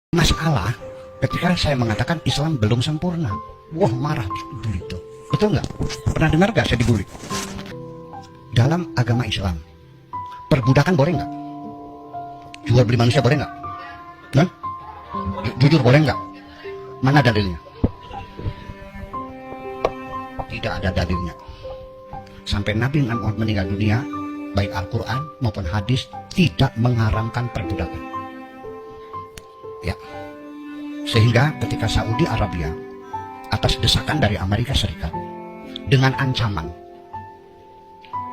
Masalah ketika saya mengatakan Islam belum sempurna. Wah, marah dibully itu. Betul nggak? Pernah dengar nggak saya dibully? Dalam agama Islam, perbudakan boleh nggak? Jual beli manusia boleh nggak? Nah? Jujur boleh nggak? Mana dalilnya? Tidak ada dalilnya. Sampai Nabi Muhammad meninggal dunia, baik Al-Quran maupun hadis tidak mengharamkan perbudakan. Ya, sehingga ketika Saudi Arabia atas desakan dari Amerika Serikat dengan ancaman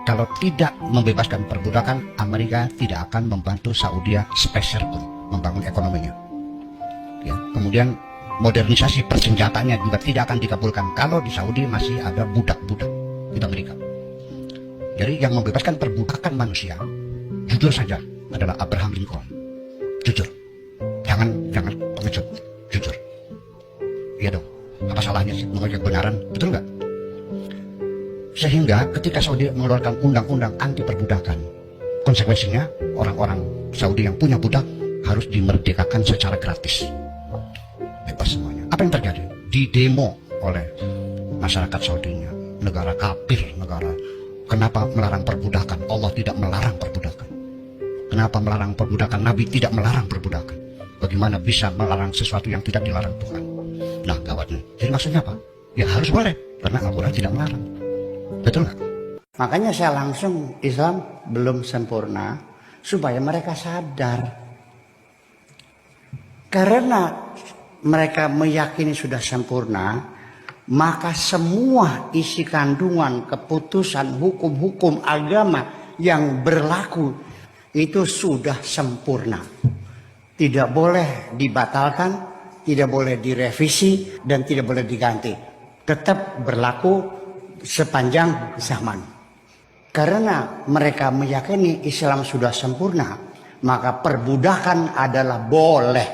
kalau tidak membebaskan perbudakan, Amerika tidak akan membantu Saudi sepeser pun membangun ekonominya. Ya, kemudian modernisasi persenjatanya juga tidak akan dikabulkan kalau di Saudi masih ada budak-budak di Amerika. Jadi yang membebaskan perbudakan manusia, jujur saja, adalah Abraham Lincoln. Jujur. Jangan pengecut, jujur. Iya dong, apa salahnya sih mengajar kebenaran, betul nggak? Sehingga ketika Saudi mengeluarkan undang-undang anti perbudakan, konsekuensinya orang-orang Saudi yang punya budak harus dimerdekakan secara gratis, bebas semuanya. Apa yang terjadi? Didemo oleh masyarakat Saudinya, negara kafir, negara. Kenapa melarang perbudakan? Allah tidak melarang perbudakan. Kenapa melarang perbudakan? Nabi tidak melarang perbudakan. Bagaimana bisa melarang sesuatu yang tidak dilarang Tuhan? Nah, gawatnya. Jadi maksudnya apa? Ya harus boleh, karena Al-Quran tidak melarang. Betul nggak? Makanya saya langsung Islam belum sempurna, supaya mereka sadar. Karena mereka meyakini sudah sempurna, maka semua isi kandungan keputusan hukum-hukum agama yang berlaku itu sudah sempurna. Tidak boleh dibatalkan, tidak boleh direvisi, dan tidak boleh diganti. Tetap berlaku sepanjang zaman. Karena mereka meyakini Islam sudah sempurna, maka perbudakan adalah boleh.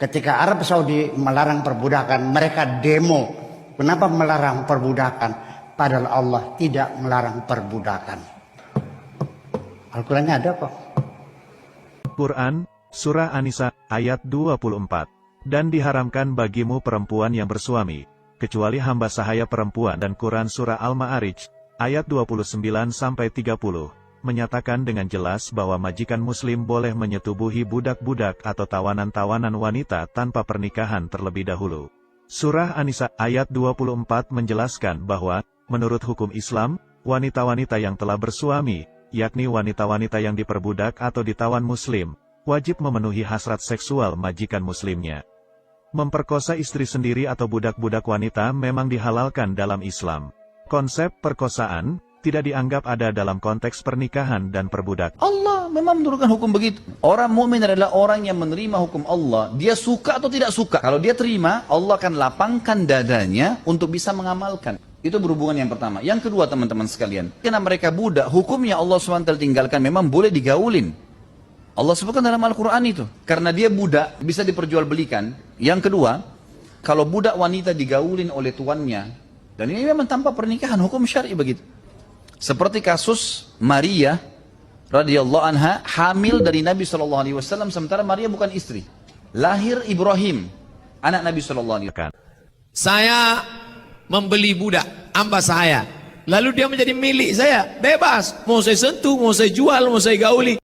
Ketika Arab Saudi melarang perbudakan, mereka demo. Kenapa melarang perbudakan? Padahal Allah tidak melarang perbudakan. Al-Qurannya ada kok. Quran, Surah An-Nisa, ayat 24. Dan diharamkan bagimu perempuan yang bersuami, kecuali hamba sahaya perempuan. Dan Quran Surah Al-Ma'arij, ayat 29-30, menyatakan dengan jelas bahwa majikan muslim boleh menyetubuhi budak-budak atau tawanan-tawanan wanita tanpa pernikahan terlebih dahulu. Surah An-Nisa, ayat 24 menjelaskan bahwa, menurut hukum Islam, wanita-wanita yang telah bersuami, yakni wanita-wanita yang diperbudak atau ditawan muslim, wajib memenuhi hasrat seksual majikan muslimnya. Memperkosa istri sendiri atau budak-budak wanita memang dihalalkan dalam Islam. Konsep perkosaan tidak dianggap ada dalam konteks pernikahan dan perbudakan. Allah memang menurunkan hukum begitu. Orang mukmin adalah orang yang menerima hukum Allah. Dia suka atau tidak suka. Kalau dia terima, Allah akan lapangkan dadanya untuk bisa mengamalkan. Itu berhubungan yang pertama. Yang kedua, teman-teman sekalian, karena mereka budak, hukumnya Allah SWT tinggalkan memang boleh digaulin. Allah sebutkan dalam Al-Quran itu. Karena dia budak, bisa diperjualbelikan. Yang kedua, kalau budak wanita digaulin oleh tuannya, dan ini memang tanpa pernikahan, hukum syar'i begitu. Seperti kasus Maria radhiyallahu anha hamil dari Nabi SAW, sementara Maria bukan istri. Lahir Ibrahim, anak Nabi SAW. Saya membeli budak, hamba saya. Lalu dia menjadi milik saya, bebas. Mau saya sentuh, mau saya jual, mau saya gauli.